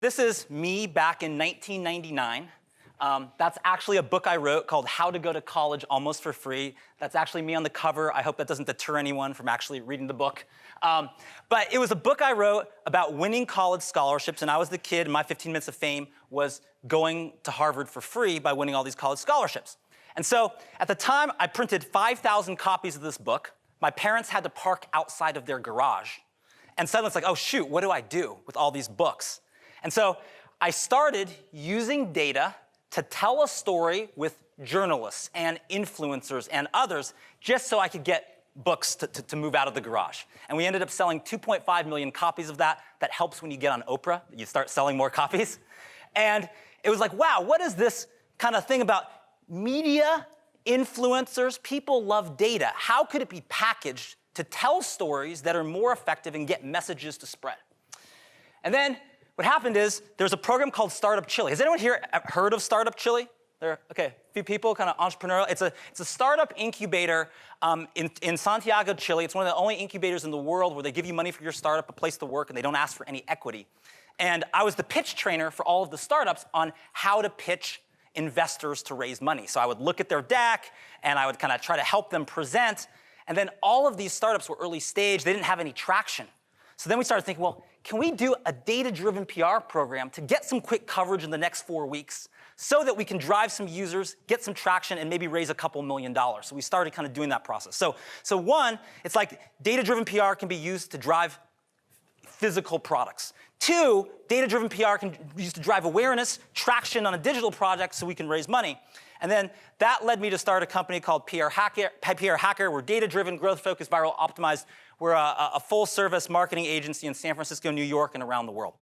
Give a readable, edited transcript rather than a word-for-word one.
This is me back in 1999. That's actually a book I wrote called How to Go to College Almost for Free. That's actually me on the cover. I hope that doesn't deter anyone from actually reading the book. But it was a book I wrote about winning college scholarships, and I was the kid, and my 15 minutes of fame was going to Harvard for free by winning all these college scholarships. And so at the time, I printed 5,000 copies of this book. My parents had to park outside of their garage. And suddenly it's like, oh shoot, what do I do with all these books? And so I started using data to tell a story with journalists and influencers and others just so I could get books to move out of the garage. And we ended up selling 2.5 million copies of that. That helps when you get on Oprah. You start selling more copies. And it was like, wow, what is this kind of thing about media, influencers? People love data. How could it be packaged to tell stories that are more effective and get messages to spread? And then what happened is there's a program called Startup Chile. Has anyone here heard of Startup Chile? Okay, a few people, kind of entrepreneurial. It's a startup incubator in Santiago, Chile. It's one of the only incubators in the world where they give you money for your startup, a place to work, and they don't ask for any equity. And I was the pitch trainer for all of the startups on how to pitch investors to raise money. So I would look at their deck, and I would kind of try to help them present. And then all of these startups were early stage. They didn't have any traction. So then we started thinking, well, can we do a data-driven PR program to get some quick coverage in the next 4 weeks so that we can drive some users, get some traction, and maybe raise a couple $1 million? So we started kind of doing that process. So one, it's like data-driven PR can be used to drive physical products. Two, data-driven PR can be used to drive awareness, traction on a digital project so we can raise money. And then that led me to start a company called PR Hacker. We're data-driven, growth-focused, viral optimized. We're a full-service marketing agency in San Francisco, New York, and around the world.